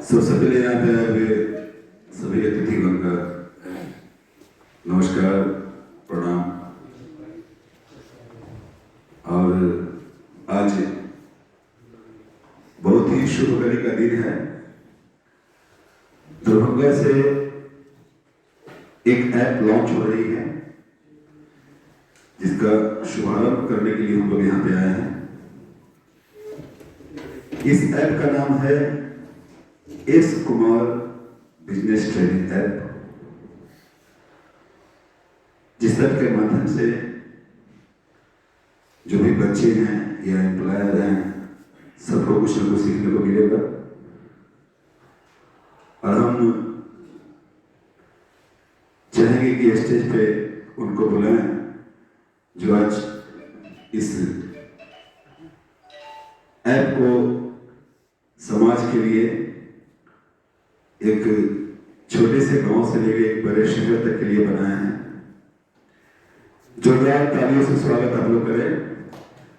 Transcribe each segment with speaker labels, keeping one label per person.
Speaker 1: सबसे पहले यहाँ पे आए हुए सभी अतिथिगण का नमस्कार, प्रणाम। और आज बहुत ही शुभ घड़ी का दिन है। दरभंगा से एक ऐप लॉन्च हो रही है जिसका शुभारंभ करने के लिए हम लोग यहाँ पे आए हैं। इस ऐप का नाम है S Kumar business training app, जिस ऐप के माध्यम से जो भी बच्चे हैं या एम्प्लॉयर हैं सबको कुछ न कुछ सीखने को मिलेगा। और हम चाहेंगे कि स्टेज पे उनको बुलाएं जो आज इस ऐप को समाज के लिए एक छोटे से गांव से लेकर एक बड़े शहर तक के लिए बनाए हैं। जोरदार तालियों से स्वागत आप लोग करें।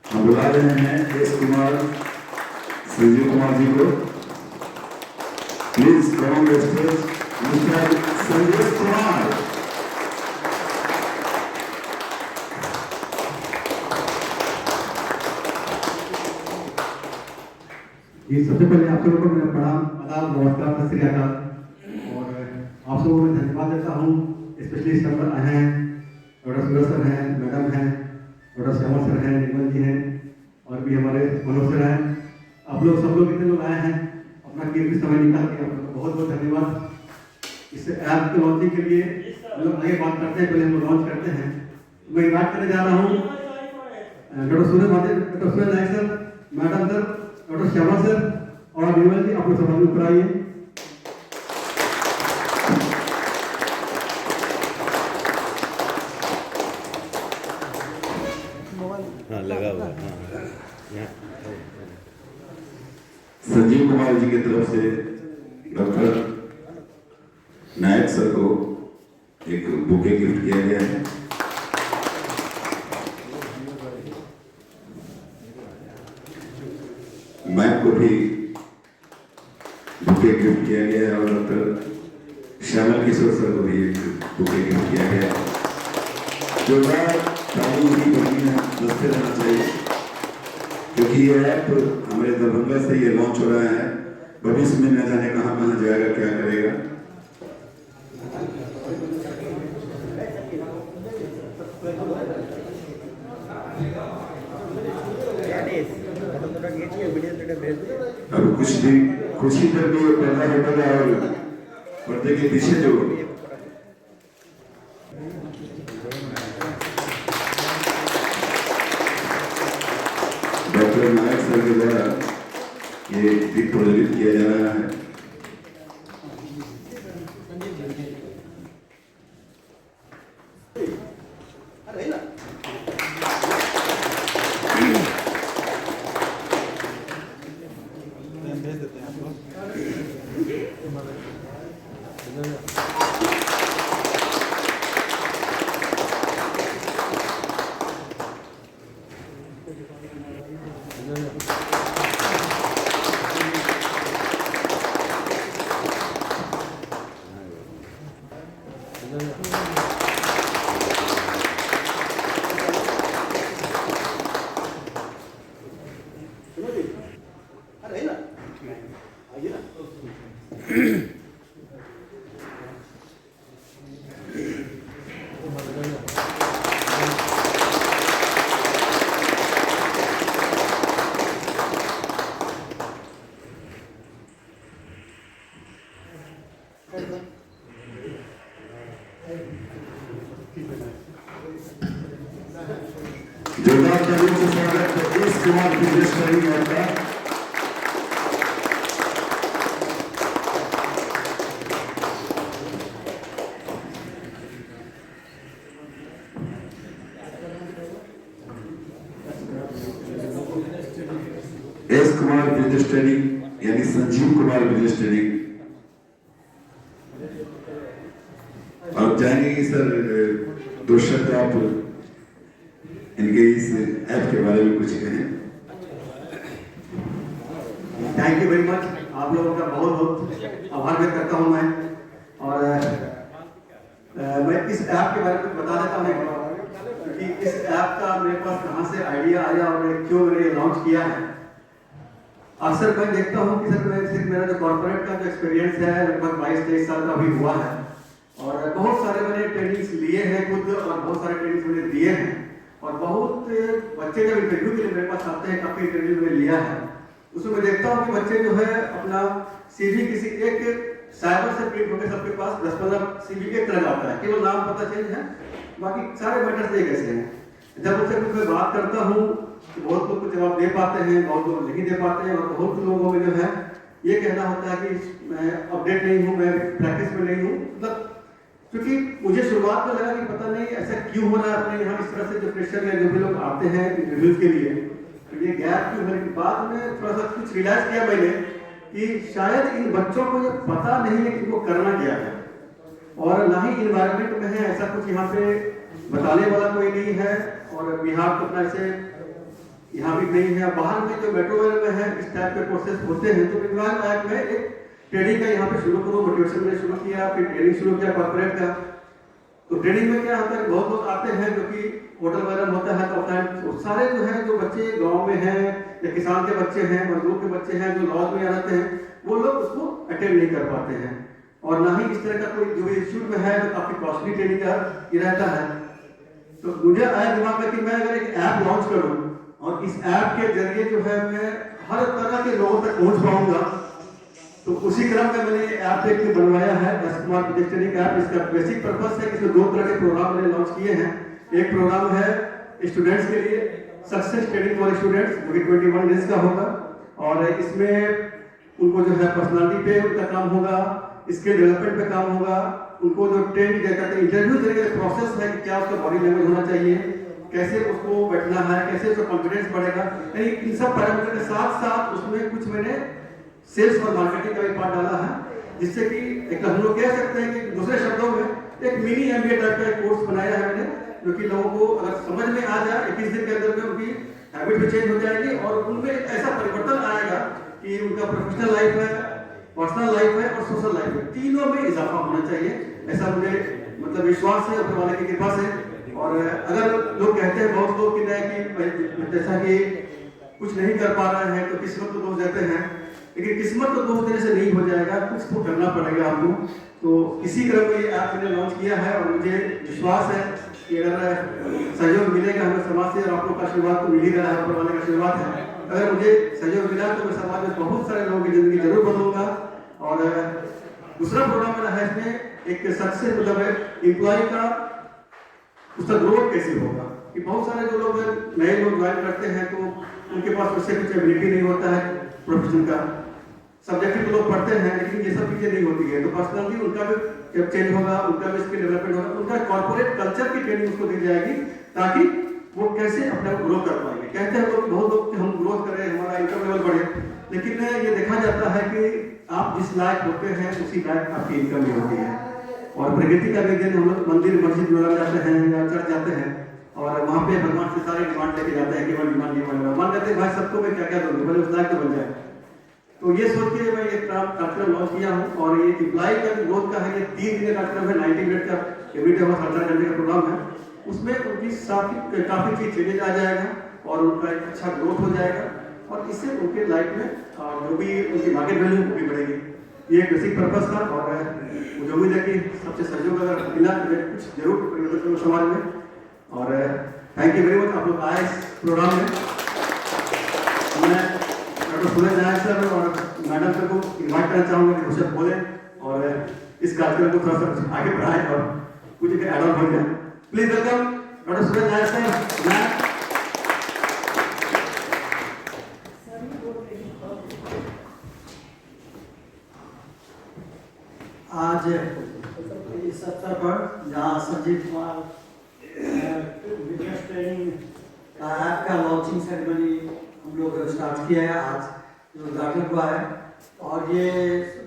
Speaker 1: हम बुला रहे हैं एस कुमार संजीव कुमार जी को। Please come on the stage mister Sanjeev Kumar.
Speaker 2: जी, सबसे पहले आप लोगों को मेरा प्रणाम, आदाब, नमस्कार, सत श्री अकाल। और आप सबको मैं धन्यवाद देता हूँ। स्पेशली इस नंबर आए हैं, डॉक्टर सूरज सर हैं, मैडम हैं, डॉक्टर श्यामल सर हैं, निर्मल जी हैं और भी हमारे मनोज सर हैं। आप लोग सब लोग इतने लोग आए हैं, अपना कीमती समय निकाल के आप लोग को बहुत बहुत धन्यवाद। इस ऐप के लॉन्चिंग के लिए हम लोग आगे बात करते हैं, पहले हम लॉन्च करते हैं। मैं इन्वाइट करने जा रहा हूँ doctor Suraj Nayak sir, madam sir, doctor Shyama sir और निर्मल जी, आप लोग समाज में ऊपर आइए।
Speaker 3: हाँ, लगा हुआ।
Speaker 1: संजीव कुमार जी की तरफ से डॉक्टर नायक सर को एक बुके गिफ्ट किया गया है। मैम को भी बुके गिफ्ट किया गया है और डॉक्टर श्यामल किशोर सर को भी एक बुके गिफ्ट किया गया है। जोरदार ताली ही बजते रहना चाहिए, क्योंकि ये ऐप हमारे दरभंगा से ये लॉन्च हो रहा है। भविष्य में न जाने कहाँ कहाँ जाएगा, क्या करेगा। अब कुछ ही देर में पर्दा हटेगा और पर्दे के पीछे जो डॉक्टर नायक सर के द्वारा ये गीत प्रज्वलित किया जा रहा है। जोरदार तालियों से स्वागत है S Kumar business training app का। एस कुमार बिजनेस ट्रेनिंग यानी संजीव कुमार बिजनेस ट्रेनिंग। आप चाहेंगे कि सर दो शब्द आप इनके इस ऐप के बारे में कुछ कहें।
Speaker 2: Thank you very much. आप लोगों का बहुत बहुत आभार व्यक्त करता हूँ मैं। और मैं इस ऐप के बारे में बता देता हूँ कि इस ऐप का मेरे पास कहाँ से आइडिया आया और क्यों मैंने लॉन्च किया है। अक्सर मैं देखता हूँ कि सर मेरा जो कॉर्पोरेट का जो एक्सपीरियंस है लगभग 22-23 साल का अभी हुआ है, और बहुत सारे मैंने ट्रेनिंग्स लिए हैं खुद, और बहुत सारे ट्रेनिंग्स मैंने दिए हैं, और बहुत बच्चे जब इंटरव्यू के लिए मेरे पास आते हैं, काफ़ी इंटरव्यू मैंने लिया है, उसमें मैं देखता हूँ कि बच्चे जो है अपना CV किसी एक साइबर से प्रिंट होकर सबके पास 10-15 CV एक तरह आता है, केवल नाम पता चेंज है, बाकी सारे मैटर्स एक ऐसे हैं। जब उनसे कुछ मैं बात करता हूँ तो बहुत लोग कुछ जवाब दे पाते हैं, बहुत लोग नहीं दे पाते हैं, और बहुत लोगों में जो है ये कहना होता है कि मैं अपडेट नहीं हूँ, मैं प्रैक्टिस में नहीं हूँ। मतलब क्योंकि मुझे शुरुआत में लगा कि पता नहीं ऐसा क्यों हो रहा है अपने यहाँ, इस तरह से जो फ्रेशर या जो भी लोग आते हैं इंटरव्यूज के लिए, तो ये गैप क्यों है। बाद में थोड़ा सा कुछ रियलाइज किया मैंने कि शायद इन बच्चों को ये पता नहीं है कि इनको करना क्या है, और ना ही इन्वायरमेंट में है, ऐसा कुछ यहाँ पे बताने वाला कोई नहीं है, और बिहार तो अपना ऐसे यहाँ भी नहीं है। बाहर में जो मेट्रो में है इस टाइप के कोर्सेज होते हैं, तो विज्ञान ऐप में एक ट्रेनिंग का यहाँ पे शुरू करो, मोटिवेशन में शुरू किया, फिर ट्रेनिंग शुरू किया कॉर्पोरेट का। तो ट्रेनिंग में क्या होता है, बहुत लोग आते हैं जो कि होटल वगैरह होता है, तो सारे जो है जो बच्चे गांव में हैं या किसान के बच्चे हैं, मजदूर के बच्चे हैं, जो लॉज में रहते हैं, वो लोग उसको अटेंड नहीं कर पाते हैं, और ना ही इस तरह का कोई जो इंस्टीट्यूट में है तो काफी कॉस्टली ट्रेनिंग का ये रहता है। तो मुझे आया दिमाग में कि मैं अगर एक ऐप लॉन्च करूं और इस ऐप के जरिए जो है मैं हर तरह के लोगों तक पहुंच पाऊंगा, तो उसी क्रम में मैंने ऐप एक बनवाया है एस-स्मार्ट प्रोजेक्ट ट्रेनिंग ऐप। इसका बेसिक पर्पस है कि इसमें 2 तरह के प्रोग्राम मैंने लॉन्च किए हैं। एक प्रोग्राम है स्टूडेंट्स के लिए, सक्सेस ट्रेनिंग फॉर स्टूडेंट्स, जो कि 21 डेज का होगा, और इसमें उनको जो है पर्सनालिटी पे उनका काम होगा, स्किल डेवलपमेंट पे काम होगा, उनको जो ट्रेनिंग कहते हैं इंटरव्यू देने का प्रोसेस है कि क्या उसका बॉडी लैंग्वेज होना चाहिए, कैसे उसको बैठना है, कैसे उसका कॉन्फिडेंस बढ़ेगा, यानी इन सब पैरामीटर के साथ साथ उसमें कुछ मैंने सेल्स और मार्केटिंग का भी पार्ट डाला है, जिससे कि एक हम लोग कह सकते हैं कि दूसरे शब्दों में एक मिनी MBA टाइप का एक कोर्स बनाया है मैंने, जो कि लोगों को अगर समझ में आ जाए 21 दिन के अंदर में उनकी हैबिट भी चेंज हो जाएगी, और उनमें ऐसा परिवर्तन आएगा कि उनका प्रोफेशनल लाइफ है, पर्सनल लाइफ है और सोशल लाइफ है, तीनों में इजाफा होना चाहिए, ऐसा मुझे मतलब विश्वास है ऊपर वाले की कृपा से। और अगर लोग कहते हैं बहुत लोग कि जैसा कि कुछ नहीं कर पा रहे हैं तो किस्मत को दोष देते हैं, लेकिन किस्मत को दोष देने से नहीं हो जाएगा, कुछ तो करना पड़ेगा आपको। तो इसी क्रम में ये ऐप मैंने लॉन्च किया है, और मुझे विश्वास है कि अगर सहयोग मिलेगा हमें समाज से, और आप लोग का आशीर्वाद तो मिल ही रहा है, ऊपर वाले का आशीर्वाद है, अगर मुझे सहयोग मिला तो मैं समाज में बहुत सारे लोगों की जिंदगी जरूर बदलूंगा। और दूसरा प्रोग्राम मेरा है इसमें एक सक्सेस मतलब एम्प्लॉय का उसका ग्रोथ कैसे होगा, कि बहुत सारे जो लोग नए लोग ज्वाइन करते हैं तो उनके पास उससे कुछ एबिलिटी नहीं होता है प्रोफेशन का, सब्जेक्ट तो लोग पढ़ते हैं लेकिन ये सब चीजें नहीं होती है, तो पर्सनली उनका भी जब चेंज होगा, उनका भी स्किल डेवलपमेंट होगा, उनका कॉर्पोरेट कल्चर की ट्रेनिंग उसको दी जाएगी, ताकि वो कैसे अपना ग्रो कर पाएंगे। कहते हैं लोग, बहुत लोग हम ग्रोथ करें, हमारा इनकम लेवल बढ़े, लेकिन ये देखा जाता है कि आप जिस लायक होते हैं उसी लायक आपकी इनकम भी होती है। और प्रकृति का भी दिन हम लोग मंदिर मस्जिद में लग जाते हैं या चढ़ जाते हैं, और वहाँ पे भगवान से सारे डिमांड लेके जाते हैं, केवल डिमांड मान लेते हैं भाई सबको मैं क्या क्या दूंगी, पहले उस लायक तो बन जाए। तो ये सोच के मैं एक कार्यक्रम लॉन्च किया हूँ, और ये एम्प्लॉय का ग्रोथ का है, ये 3 दिन का कार्यक्रम है, 90 मिनट का एवरीडे और 18 घंटे का प्रोग्राम है। उसमें उनकी काफी चीज चेंजेज आ जाएगा, और उनका एक अच्छा ग्रोथ हो जाएगा, और इससे उनके लाइफ में जो भी उनकी मार्केट वैल्यू वो भी बढ़ेगी। ये एक बेसिक पर्पस था, और मुझे उम्मीद है कि सबसे सहयोग अगर मिला तो मैं कुछ जरूर परिवर्तन करूँ समाज में। और थैंक यू वेरी मच, आप लोग आए इस प्रोग्राम में। मैं डॉक्टर सूरज नायक सर और मैडम सर को इन्वाइट करना चाहूँगा कि कुछ बोले और इस कार्यक्रम को थोड़ा सा आगे बढ़ाएं और कुछ एड ऑन हो जाए। Please welcome doctor Suraj Nayak sir.
Speaker 4: आज इस अवसर पर जहाँ संजीव कुमार बिजनेस ट्रेनिंग का ऐप का लॉन्चिंग सेरेमनी हम लोग स्टार्ट किया है, आज जो उद्घाटन हुआ है, और ये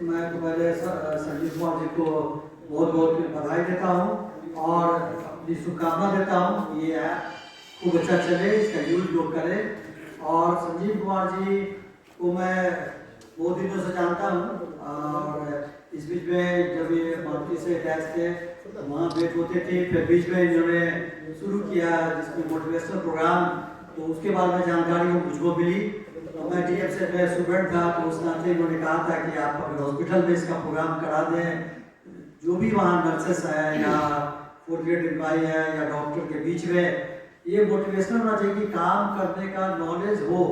Speaker 4: मैं तो पहले संजीव कुमार जी को बहुत बहुत बधाई देता हूँ और अपनी शुभकामना देता हूँ। ये ऐप खूब अच्छा चले, इसका यूज लोग करें, और संजीव कुमार जी को मैं बहुत दिनों से जानता हूँ। और इस बीच में जब ये मारुति से अटैच थे तो वहाँ भेंट होते थे, फिर बीच में इन्होंने शुरू किया जिसमें मोटिवेशनल प्रोग्राम, तो उसके बाद में जानकारी मुझको मिली। तो मैं DF से मैं स्टूडेंट था, तो उस नाते इन्होंने कहा था कि आप अगर हॉस्पिटल में इसका प्रोग्राम करा दें, जो भी वहाँ नर्सेस है या 4th ग्रेड एम्प्लॉय है या डॉक्टर के बीच में ये मोटिवेशनल होना चाहिए कि काम करने का नॉलेज हो,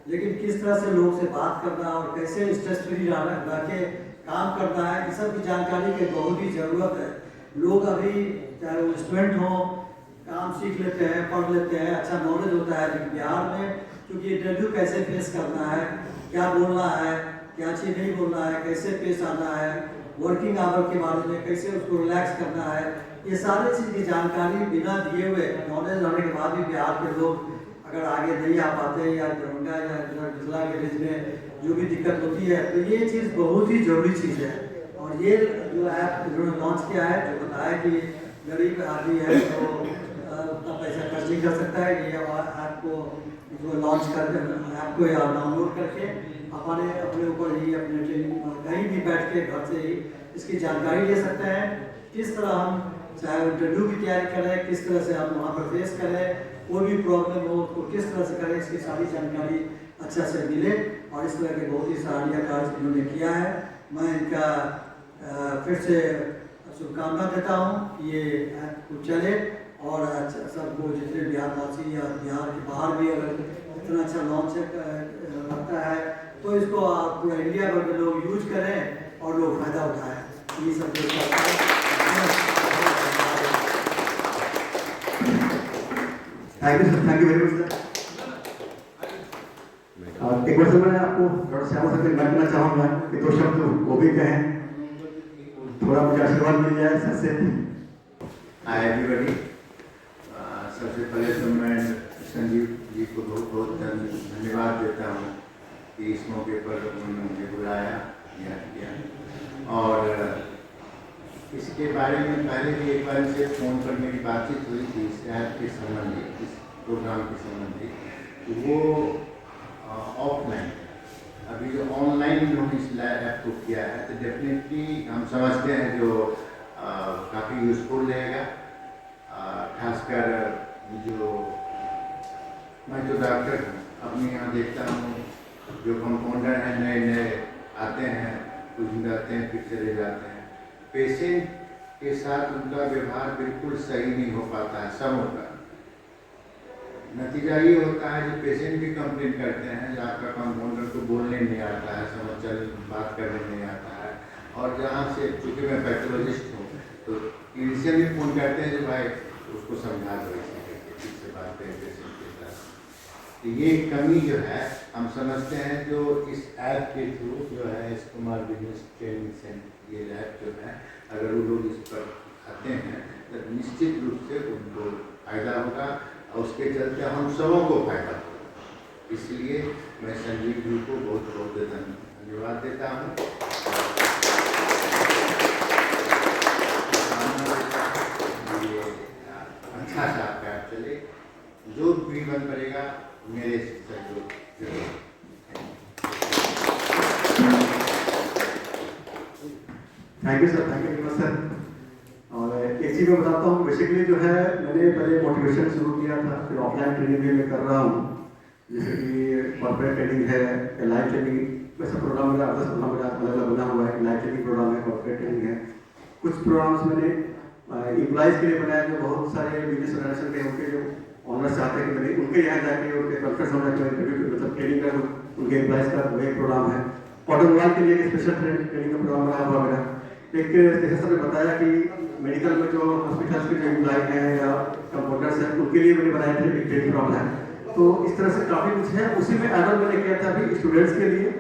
Speaker 4: लेकिन किस तरह से लोग से बात करना और कैसे स्ट्रेस फ्री रह के काम करना है, इस सब की जानकारी की बहुत ही ज़रूरत है। लोग अभी चाहे वो स्टूडेंट हो, काम सीख लेते हैं, पढ़ लेते हैं, अच्छा नॉलेज होता है, लेकिन बिहार में क्योंकि इंटरव्यू कैसे फेस करना है, क्या बोलना है, क्या चीज़ नहीं बोलना है, कैसे पेश आना है, वर्किंग आवर के बारे में कैसे उसको रिलैक्स करना है, ये सारी चीज़ की जानकारी बिना दिए हुए नॉलेज होने के बाद भी बिहार के लोग अगर आगे नहीं आ पाते या दरभंगा या जिला के बीच में जो भी दिक्कत होती है, तो ये चीज़ बहुत ही जरूरी चीज़ है। और ये जो ऐप इन्होंने लॉन्च किया है, जो बताया कि गरीब आदमी है तो उतना पैसा खर्च नहीं कर सकता है, ये ऐप को जो लॉन्च कर ऐप को या डाउनलोड करके अपने ऊपर ही अपने ट्रेनिंग कहीं भी बैठ के घर से ही इसकी जानकारी ले सकते हैं। किस तरह हम चाहे इंटरव्यू की तैयारी करें, किस तरह से हम वहाँ पर फेस करें, कोई भी प्रॉब्लम हो तो किस तरह से करें, इसकी सारी जानकारी अच्छा से मिले। और इस तरह के बहुत ही सराहनीय कार्य इन्होंने किया है। मैं इनका फिर से शुभकामना देता हूँ कि ये ऐप को चले और अच्छा सबको जितने बिहारवासी या बिहार के बाहर भी अगर इतना अच्छा लॉन्च लगता है तो इसको आप पूरा इंडिया भर में लोग यूज करें और लोग फायदा उठाएं। ये सब
Speaker 2: thank you sir, thank you very much sir. एक बार सर मैं आपको डॉक्टर श्यामा सर से इन्वाइट करना चाहूँगा कि 2 शब्द वो भी कहें, थोड़ा मुझे आशीर्वाद मिल जाए सर से।
Speaker 5: हाय एवरीबॉडी, सबसे पहले तो मैं संजीव जी को बहुत बहुत धन्यवाद देता हूँ कि इस मौके पर उन्होंने मुझे बुलाया, याद किया। और इसके बारे में पहले भी एक बार इनसे फ़ोन पर मेरी बातचीत हुई थी इस ऐप के संबंधी, इस प्रोग्राम के संबंधी। तो वो ऑफलाइन, अभी जो ऑनलाइन उन्होंने इस ऐप को किया है तो डेफिनेटली हम समझते हैं जो काफ़ी यूज़फुल रहेगा। खासकर जो मैं जो डॉक्टर हूँ अपने यहाँ देखता हूँ, जो कंपाउंडर हैं नए नए आते हैं, कुछ दिन रहते हैं फिर चले जाते हैं, पेशेंट के साथ उनका व्यवहार बिल्कुल सही नहीं हो पाता है सब होता है। नतीजा ये होता है जो पेशेंट भी कंप्लेन करते हैं जो आपका कंपाउंडर को बोलने नहीं आता है, समझ बात करने नहीं आता है। और जहाँ से चूँकि मैं पैथोलॉजिस्ट हूँ तो क्लिनिशियन भी फ़ोन करते हैं जो भाई उसको समझा दो, ठीक से बात करें पेशेंट के साथ। तो ये कमी जो है हम समझते हैं जो इस ऐप के थ्रू जो है इस कुमार बिजनेस ट्रेनिंग सेंटर ये ऐप जो है अगर वो लोग इस पर आते हैं तो निश्चित रूप से उनको फ़ायदा होगा और उसके चलते हम सबों को फायदा होगा। इसलिए मैं संजीव जी को बहुत बहुत धन्यवाद देता हूँ। ये अच्छा सा आपका चले, जो भी बन पड़ेगा मेरे सहयोग जरूर।
Speaker 2: Thank you sir, thank you very much sir. और एक चीज़ मैं बताता हूँ, बेसिकली जो है मैंने पहले मोटिवेशन शुरू किया था, फिर ऑफलाइन ट्रेनिंग भी मैं कर रहा हूँ, जैसे कि कॉर्पोरेट ट्रेनिंग है, लाइव ट्रेनिंग, वैसा प्रोग्राम मेरा 10 प्रोग्राम मेरा अलग अलग बना हुआ है। लाइव ट्रेनिंग प्रोग्राम है, कॉर्पोरेट ट्रेनिंग है। कुछ प्रोग्राम्स मैंने एम्प्लॉइज़ के लिए बनाया जो बहुत सारे बिजनेस ऑर्गेनाइजेशन के उनके जो ऑनर चाहते हैं कि मैंने उनके यहाँ जाके उनके कॉन्फ्रेंस होना चाहिए, मतलब ट्रेनिंग का उनके एम्प्लॉइज़ का वही प्रोग्राम है। ऑटोमोबाइल के लिए एक स्पेशल ट्रेनिंग का प्रोग्राम बनाया हुआ मेरा। एक जैसे सर ने बताया कि मेडिकल में जो हॉस्पिटल्स के जो एम्प्लॉय हैं या कंपाउंडर्स हैं उनके लिए मैंने बनाया था एक ट्रेनिंग प्रोग्राम है। तो इस तरह से काफ़ी कुछ है। उसी में एडल मैंने किया था अभी स्टूडेंट्स के लिए,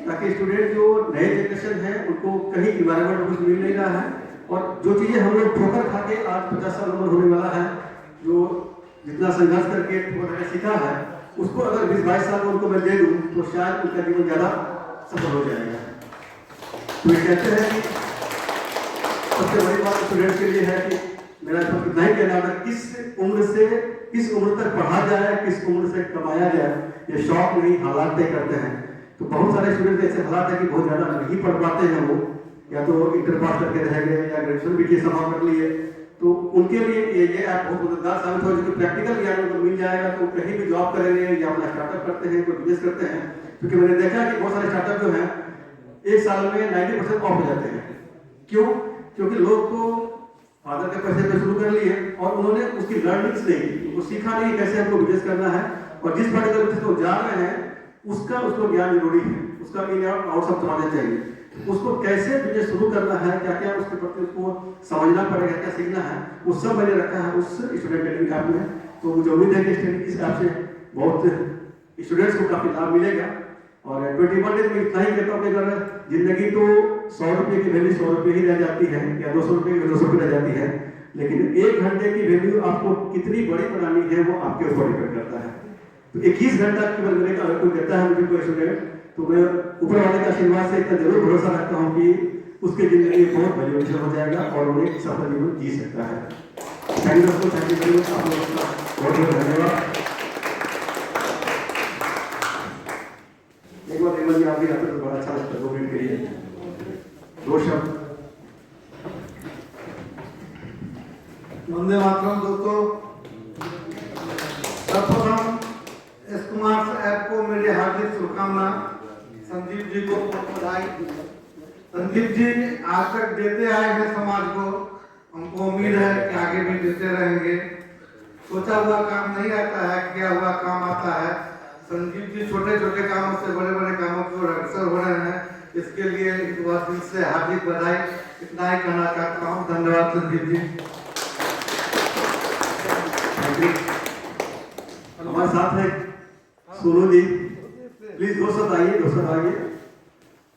Speaker 2: ताकि स्टूडेंट जो नए जनरेशन है उनको कहीं इन्वायरमेंट कुछ मिल नहीं रहा है और जो चीज़ें हम लोग ठोकर खा के आज 50 साल उम्र होने वाला है, जो जितना संघर्ष करके ठोकर सीखा है उसको अगर 20-22 साल उनको मैं दे दूँ तो शायद उनका जीवन ज़्यादा सफल हो जाएगा। तो ये कहते हैं कि सबसे बड़ी बात स्टूडेंट्स के लिए है कि मेरा इतना ही कहना था, किस उम्र तक पढ़ा जाए, किस उम्र से कमाया जाए, ये शौक नहीं हालात तय करते हैं। तो बहुत सारे स्टूडेंट ऐसे हालात है कि बहुत ज़्यादा नहीं पढ़ पाते हैं वो, या तो इंटर पास करके रह गए या ग्रेजुएशन भी किए समाप्त कर लिए, तो उनके लिए ये ऐप बहुत मददगार साबित हो, जो प्रैक्टिकल ज्ञान उनको मिल जाएगा तो कहीं भी जॉब करेंगे या अपना स्टार्टअप करते हैं, कोई बिजनेस करते हैं। क्योंकि मैंने देखा कि बहुत सारे स्टार्टअप जो हैं 1 साल में 90% ऑफ हो जाते हैं। क्यों? क्योंकि लोग तो फादर के पैसे पे शुरू कर लिए और उन्होंने उसकी लर्निंग्स नहीं की, वो सीखा नहीं कैसे हमको बिजनेस करना है, और जिस पर्टिकुलर बिजनेस को जा रहे हैं उसको ज्ञान जरूरी है, उसका इन आउट सब समझना चाहिए, उसको कैसे बिजनेस शुरू करना है, क्या क्या उसके प्रति उसको समझना पड़ेगा, क्या सीखना है, वो सब मैंने रखा है उस स्टूडेंट ट्रेनिंग ऐप में। तो मुझे उम्मीद है कि इस ऐप से बहुत स्टूडेंट्स को काफी लाभ मिलेगा। और 21 डेज में इतना ही कहता हूँ कि अगर जिंदगी तो 100 रुपये की वैल्यू 100 रुपये ही रह जाती है, या 200 रुपये की 200 रुपये रह जाती है, लेकिन 1 घंटे की वैल्यू आपको कितनी बड़ी बनानी है वो आपके ऊपर डिपेंड करता है। तो 21 घंटा केवल मेरे का अगर कोई देता है मुझे कोई स्टूडेंट, तो मैं ऊपर वाले का आशीर्वाद से इतना जरूर भरोसा रखता हूँ कि उसके जिंदगी बहुत वैल्यूएबल हो जाएगा और वो एक सफल जीवन जी सकता है। थैंक यू दोस्तों, थैंक यू वेरी मच, आप लोगों का बहुत बहुत धन्यवाद। एक बार हेमंत जी आप भी आते तो बड़ा अच्छा लगता है, 2 मिनट के लिए 2 शब्द।
Speaker 6: वंदे मातरम दोस्तों, सर्वप्रथम एस कुमार ऐप को मेरी हार्दिक शुभकामना। संदीप जी को बहुत बधाई। संदीप जी आज तक देते आए हैं समाज को, हमको उम्मीद है कि आगे भी देते रहेंगे। सोचा हुआ काम नहीं आता है, किया हुआ काम आता है। संदीप जी छोटे छोटे कामों से बड़े बड़े कामों की ओर अग्रसर हो रहे हैं, इसके लिए एक बार दिल से हार्दिक बधाई। इतना ही कहना चाहता हूँ, धन्यवाद संदीप जी।
Speaker 2: हमारे साथ है सोनू जी, प्लीज 2 शब्द आइए, 2 शब्द आइए।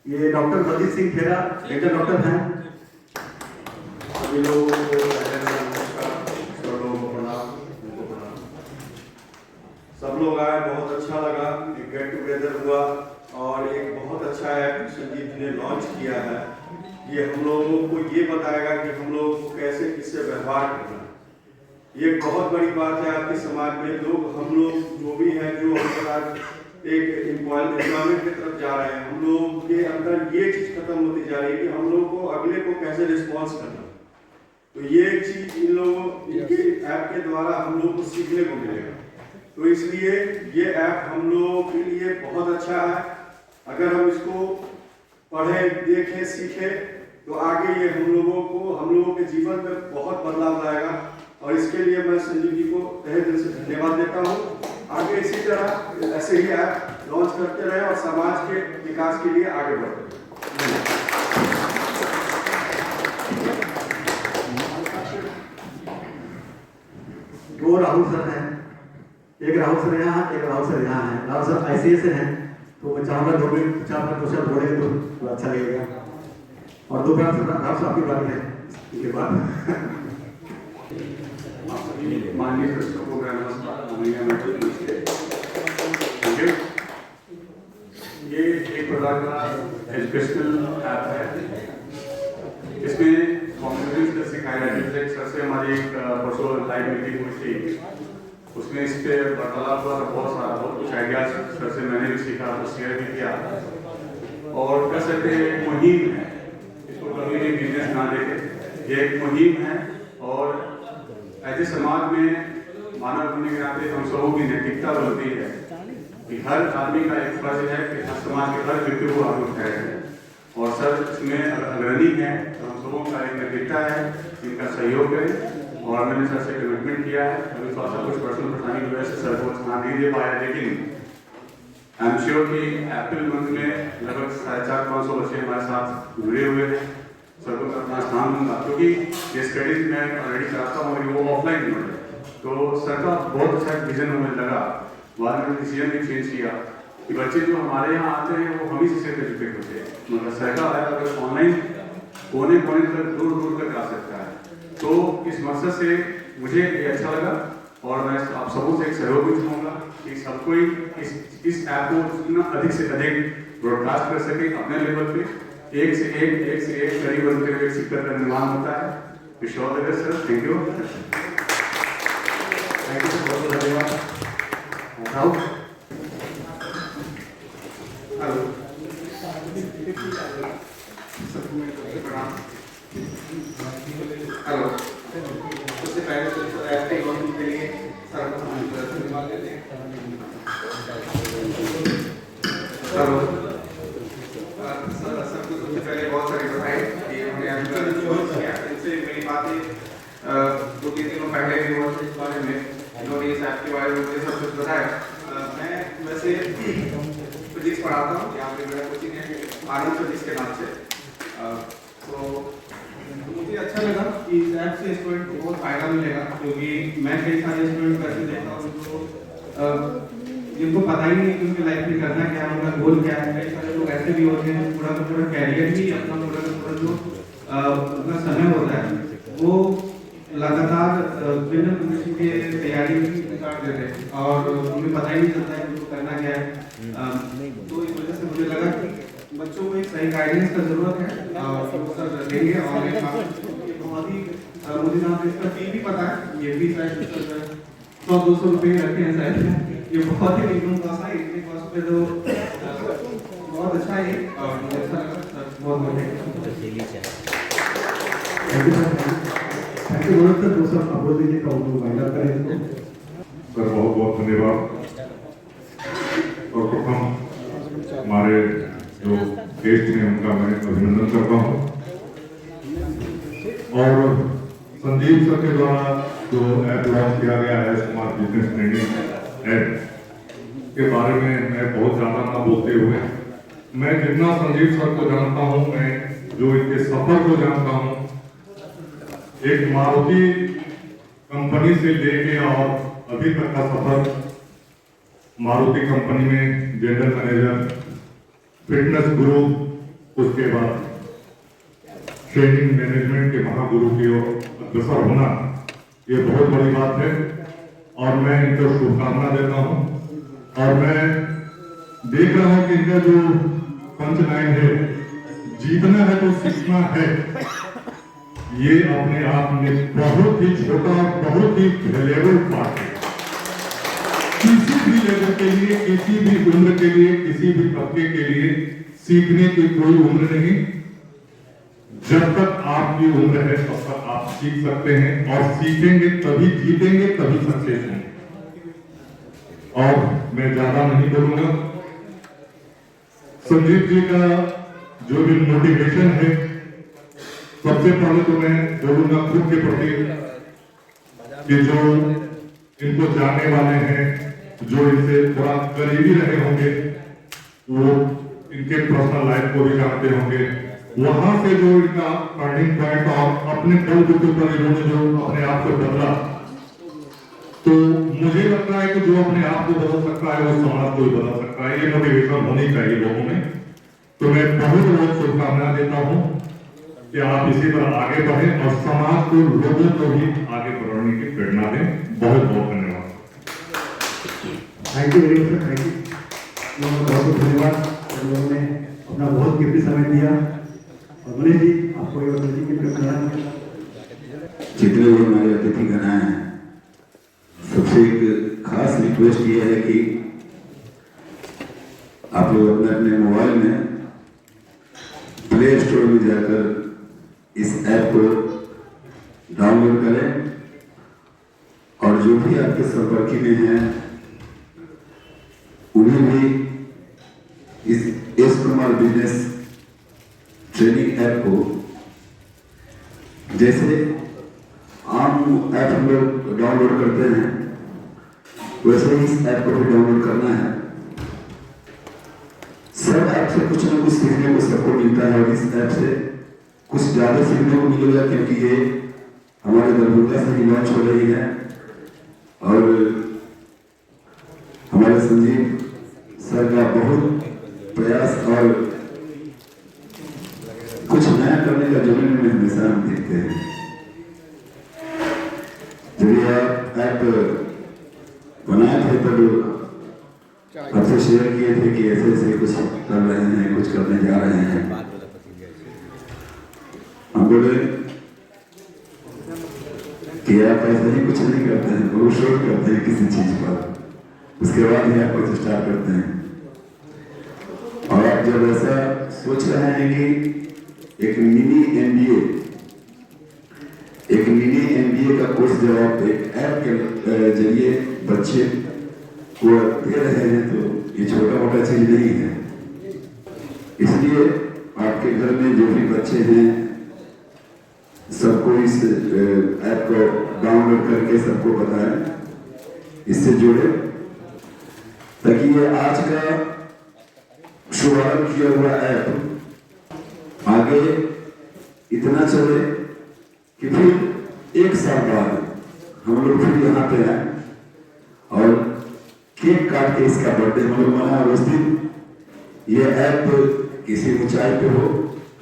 Speaker 2: ये डॉक्टर बलजीत सिंह खेरा डेंटल डॉक्टर हैं।
Speaker 7: सभी लोगों को नमस्कार, सब लोगों को प्रणाम, उनको प्रणाम। सब लोग आए, बहुत अच्छा लगा, एक गेट टुगेदर हुआ और एक बहुत अच्छा ऐप संजीव जी ने लॉन्च किया है। ये हम लोगों को ये बताएगा कि हम लोगों को कैसे किससे व्यवहार करना है। ये बहुत बड़ी बात है आपके समाज में। हम लोग जो भी हैं, जो हम आज एक एम्प्लॉयमेंट की तरफ जा रहे हैं, हम लोगों के अंदर ये चीज खत्म होती जा रही है कि हम लोगों को अगले को कैसे रिस्पॉन्स करना। तो ये चीज इन लोगों के ऐप के द्वारा हम लोग को सीखने को मिलेगा। तो इसलिए ये ऐप हम लोगों के लिए बहुत अच्छा है। अगर हम इसको पढ़ें, देखें, सीखें तो आगे ये हम लोगों के जीवन में बहुत बदलाव लाएगा। और इसके लिए मैं संजीव जी को तहे दिल से धन्यवाद देता हूँ। आगे इसी तरह ऐसे ही ऐप लॉन्च करते रहे और समाज के विकास के लिए आगे बढ़ते रहे।
Speaker 2: दो राहुल सर हैं, एक राहुल सर यहाँ, एक राहुल सर यहाँ है। राहुल सर ICA से हैं, तो मैं चाहूँगा 2 मिनट 4 क्वेश्चन बोलेंगे तो अच्छा लगेगा। और दोबारा से राहुल साहब की बात है इसके बाद।
Speaker 8: माननीय दर्शकों को मेरा नमस्कार। ये एक प्रकार का एजुकेशनल ऐप है। इसमें कॉम्पिटेंस का सिखाया जाता है। सर से हमारी एक परसों लाइव मीटिंग हुई थी, उसमें इस पे वार्तालाप हुआ, बहुत कुछ आइडियाज सर से मैंने भी सीखा, तो शेयर भी किया। और कह सकते हैं एक मुहिम है, इसको कभी भी बिजनेस ना देखे, ये एक मुहिम है। और ऐसे समाज में मानव होने के नाते हम सबों की नैतिकता बनती है कि हर आदमी का एक फर्ज है कि हर समाज के हर व्यक्ति को आगे उठाया जाए। और सर इसमें अग्रणी है, तो हम सबों का एक नैतिकता है, इनका सहयोग करें। और मैंने सर से कमिटमेंट किया है। अभी थोड़ा सा कुछ पर्सनल परेशानी की वजह से सर को स्थान नहीं दे पाया, लेकिन आई एम श्योर कि अप्रैल मंथ में लगभग 450-500 बच्चे हमारे साथ जुड़े हुए हैं। सर को अपना स्थान दूंगा, क्योंकि ये स्टडीज मैं ऑलरेडी कराता हूँ और वो ऑफलाइन मोड है। तो सर का बहुत अच्छा विजन मुझे लगा। बाद में डिसीजन भी चेंज किया कि बच्चे जो हमारे यहाँ आते हैं वो हम ही से सेल्फ एजुकेट होते हैं। मतलब सर का है अगर ऑनलाइन कोने कोने तक दूर दूर तक आ सकता है। तो इस मकसद से मुझे ये अच्छा लगा और मैं आप सबों से एक सहयोग भी चाहूँगा कि सब कोई इस ऐप को जितना अधिक से अधिक ब्रॉडकास्ट कर सके अपने लेवल पे। एक से एक कड़ी बनते हुए शिक्षा का निर्माण होता है। Wish all the best sir, thank you.
Speaker 2: Thank you बहुत धन्यवाद। राहुल
Speaker 8: हेलो।
Speaker 9: प्रणाम। हेलो, सबसे पहले तो ऐप के लॉगिन के लिए सर को धन्यवाद देते हैं। हेलो सर को सबसे पहले बहुत सारी बधाई कि उन्होंने ऐप का चॉइस किया। इनसे मेरी बातें 2-3 दिनों पहले भी हुआ इस बारे में, इन्होंने इस ऐप के बारे में मुझे सब कुछ बताया। मैं वैसे फिजिक्स पढ़ाता हूँ, यहाँ पे मेरा कोचिंग है आनंद फिजिक्स के नाम से। तो मुझे अच्छा लगा कि इस ऐप से स्टूडेंट को बहुत फायदा मिलेगा, क्योंकि मैं कई सारे स्टूडेंट को ऐसे देखता हूँ जिनको पता ही नहीं कि उनकी लाइफ में करना क्या है, उनका गोल क्या है। कई सारे लोग ऐसे भी होते हैं पूरा का पूरा कैरियर ही अपना पूरा जो उनका समय होता है वो लगातार भिन्न कॉम्पिटिशन की तैयारी में निकाल देते हैं और उन्हें पता ही नहीं चलता है उनको करना क्या है। तो इस वजह से मुझे लगा कि बच्चों को एक सही गाइडेंस का जरूरत है और वो सर देंगे। और बहुत ही मुझे जहाँ पे इसका फी भी पता है, ये भी शायद 100-200 रुपये रखे हैं शायद। ये बहुत ही मिनिमम कॉस्ट है, इतने कॉस्ट पे तो बहुत अच्छा है और मुझे अच्छा लगा सर। बहुत
Speaker 2: थैंक यू मनोज सर। दोस्तों आप बोल दीजिए तो उनको वाइंड अप करें।
Speaker 10: सर बहुत बहुत धन्यवाद। और प्रथम हमारे जो गेस्ट हैं उनका मैं अभिनंदन करता हूँ और संजीव सर के द्वारा जो ऐप लॉन्च किया गया है स्मार्ट बिजनेस ट्रेनिंग ऐप के बारे में मैं बहुत ज़्यादा ना बोलते हुए मैं जितना संजीव सर को जानता हूँ, मैं जो इनके सफर को जानता हूँ, एक मारुति कंपनी से लेके और अभी तक का सफर, मारुति कंपनी में जनरल मैनेजर, फिटनेस गुरु, उसके बाद ट्रेनिंग मैनेजमेंट के महागुरु की ओर अग्रसर होना, ये बहुत बड़ी बात है और मैं इनको शुभकामना देता हूँ। और मैं देख रहा हूँ कि इनका जो पंच लाइन है, जीतना है तो सीखना है, ये अपने आप में बहुत ही छोटा और बहुत ही वैल्यूएबल पार्ट है। किसी भी लेवल के लिए, किसी भी उम्र के लिए, किसी भी तबके के लिए सीखने की कोई उम्र नहीं। जब तक आपकी उम्र है तब तक आप सीख सकते हैं और सीखेंगे तभी जीतेंगे, तभी सक्सेस होंगे। और मैं ज्यादा नहीं बोलूंगा। संजीव जी का जो भी मोटिवेशन है, सबसे पहले तो मैं बोलूंगा खुद के प्रति कि जो इनको जानने वाले हैं, जो इनसे थोड़ा करीबी रहे होंगे, वो इनके पर्सनल लाइफ को भी जानते होंगे। वहां से जो इनका टर्निंग पॉइंट और अपने बलबूते पर इन्होंने जो अपने आप को बदला, तो मुझे लगता है कि जो अपने आप को बदल सकता है वो समाज को भी बदल सकता है। ये मोटिवेशन होनी चाहिए लोगों में। तो मैं बहुत बहुत शुभकामना देता हूँ कि आप इसी तरह आगे बढ़ें और समाज को, लोगों को भी आगे बढ़ने की प्रेरणा दें। बहुत बहुत धन्यवाद।
Speaker 2: Thank you very much sir. Thank you, बहुत बहुत धन्यवाद। लोगों ने अपना बहुत कीमती समय दिया। और मनीष जी, आपको ये बताइए कि
Speaker 1: जितने भी हमारे अतिथिगण हैं, सबसे एक खास रिक्वेस्ट ये है कि आप लोग अपने अपने मोबाइल में प्ले स्टोर में जाकर इस ऐप को डाउनलोड करें और जो भी आपके संपर्की में हैं उन्हें भी इस स्मार्ट बिजनेस ट्रेनिंग ऐप को, जैसे आम ऐप हम लोग डाउनलोड करते हैं, वैसे ही इस ऐप को भी डाउनलोड करना है। सब ऐप से कुछ ना कुछ सीखने को सबको मिलता है और इस ऐप से कुछ ज्यादा सीखने को मिलेगा, क्योंकि ये हमारे दरभंगा से ही लॉन्च हो रही है और हमारे संजीव सर का बहुत प्रयास और कुछ नया करने का जमीन में हमेशा हम देखते हैं। जब यह ऐप बनाए थे तब आपसे शेयर किए थे कि ऐसे ऐसे कुछ कर रहे हैं, कुछ करने जा रहे हैं। हम बोले कि आप ऐसे ही कुछ नहीं करते हैं, बहुत शोर करते हैं किसी चीज पर, उसके बाद ही आप कुछ स्टार्ट करते हैं। और आप जब ऐसा सोच रहे हैं कि एक मिनी एमबीए का कोर्स जब आप एक ऐप के जरिए बच्चे को दे रहे हैं तो ये छोटा मोटा चीज नहीं है। इसलिए आपके घर में जो भी बच्चे हैं सबको इस ऐप को डाउनलोड करके सबको बताएं, इससे जुड़े, ताकि ये आज का शुभारंभ किया हुआ ऐप आगे इतना चले कि फिर 1 साल बाद हम लोग फिर यहाँ पे आए और केक काट के इसका बर्थडे हम लोग मनाए और उस दिन ये ऐप किसी ऊंचाई पे हो।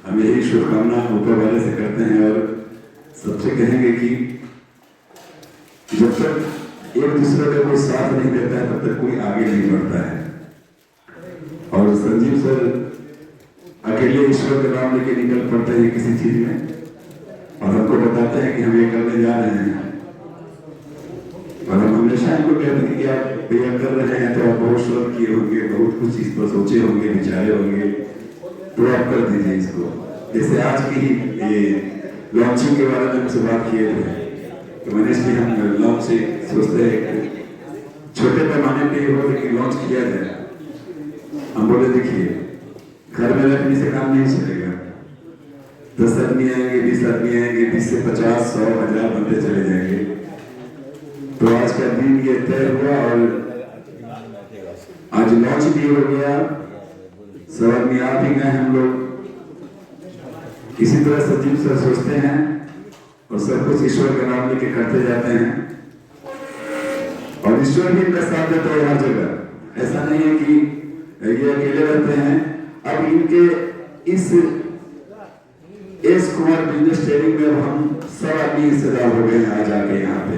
Speaker 1: हम यही शुभकामना ऊपर वाले से करते हैं और सबसे कहेंगे कि जब तक एक दूसरे का कोई साथ नहीं देता है तब तक कोई आगे नहीं बढ़ता है। और संजीव सर अकेले ईश्वर का नाम लेके निकल पड़ते हैं किसी चीज में और हमको बताते हैं कि हम ये करने जा रहे हैं और हम हमेशा इनको कहते हैं कि आप भैया कर रहे हैं तो आप बहुत श्रम किए होंगे, बहुत कुछ इस पर सोचे होंगे, विचारे होंगे, तो आप कर दीजिए इसको। जैसे आज की ये लॉन्चिंग के बारे में हमसे बात किए थे तो मैंने इसलिए हम लॉन्च से सोचते हैं छोटे पैमाने पे हो लेकिन लॉन्च किया जाए। हम बोले देखिए घर में रखने से काम नहीं चलेगा, 10 आदमी आएंगे, 20 आदमी आएंगे, 20 से 50, 100, 1000 बनते चले जाएंगे। तो आज का दिन ये तय हुआ और आज लॉन्च भी हो गया, सब आदमी आ भी गए हम लोग। इसी तरह संजीव सर सोचते हैं और सब कुछ ईश्वर का नाम लेके करते जाते हैं और ईश्वर भी इनका साथ देता है हर जगह। ऐसा नहीं है कि ये अकेले रहते हैं। अब इनके इस एस कुमार बिजनेस ट्रेनिंग में हम सब आदमी हिस्सेदार हो गए हैं। आज आके यहाँ पे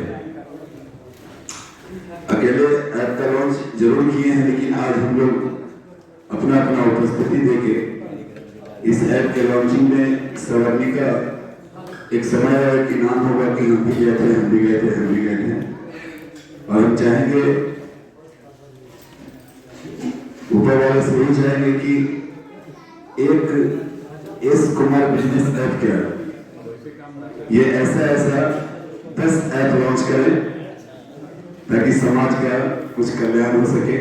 Speaker 1: अकेले ऐप का लॉन्च जरूर किए हैं लेकिन आज हम लोग अपना अपना उपस्थिति देके इस ऐप के लॉन्चिंग में सब आदमी का एक समय है कि नाम होगा कि हम भी गए थे, हम भी गए थे, हम भी गए थे। और हम चाहेंगे ऊपर वाले से यही चाहेंगे कि एक एस कुमार बिजनेस ऐप क्या ये ऐसा 10 ऐप लॉन्च करें ताकि समाज का कुछ कल्याण हो सके।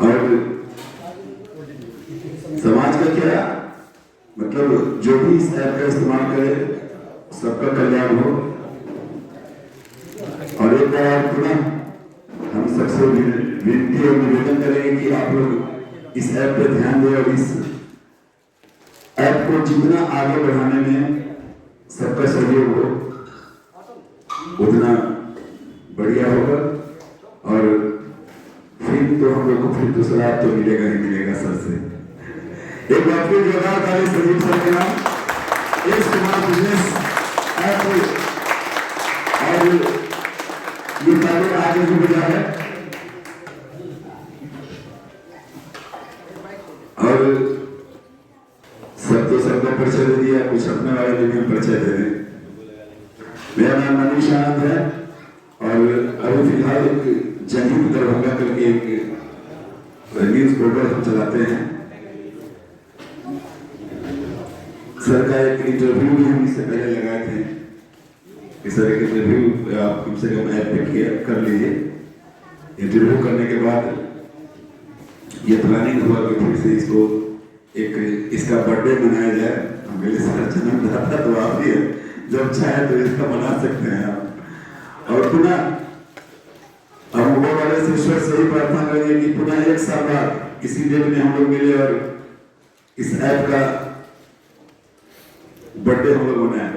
Speaker 1: और समाज का क्या मतलब जो भी इस ऐप का इस्तेमाल करे सबका कल्याण हो। और एक बार पुनः हम सबसे विनती और निवेदन करेंगे कि आप लोग इस ऐप पे ध्यान दें और इस ऐप को जितना आगे बढ़ाने में सबका सहयोग हो उतना बढ़िया होगा। और फिर तो हम लोग को फिर दूसरा ऐप तो मिलेगा ही मिलेगा सर से। एक बार फिर जोरदार ताली संजीव सर के नाम एस कुमार बिजनेस ऐप और ये पहले आगे भी बढ़ा है और सब तो सबका परिचय दे दिया, कुछ अपने बारे में भी हम परिचय दे दें। मेरा नाम मनीष आनंद है और अभी फिलहाल एक जनहित दरभंगा करके एक न्यूज पोर्टल हम चलाते हैं। सर का एक इंटरव्यू भी हम इससे पहले लगाए थे कि सर एक इंटरव्यू आप कम से कम ऐप पे कर लीजिए। इंटरव्यू करने के बाद ये प्लानिंग हुआ कि फिर से इसको एक इसका बर्थडे मनाया जाए। मेरे साथ जन्मदाता तो आप ही है, जब चाहे तो इसका मना सकते हैं आप। और पुनः हम वो वाले से ईश्वर से ही प्रार्थना करेंगे कि पुनः 1 साल बाद इसी डेट में हम लोग मिले और इस ऐप का बर्थडे हम लोग मनाए।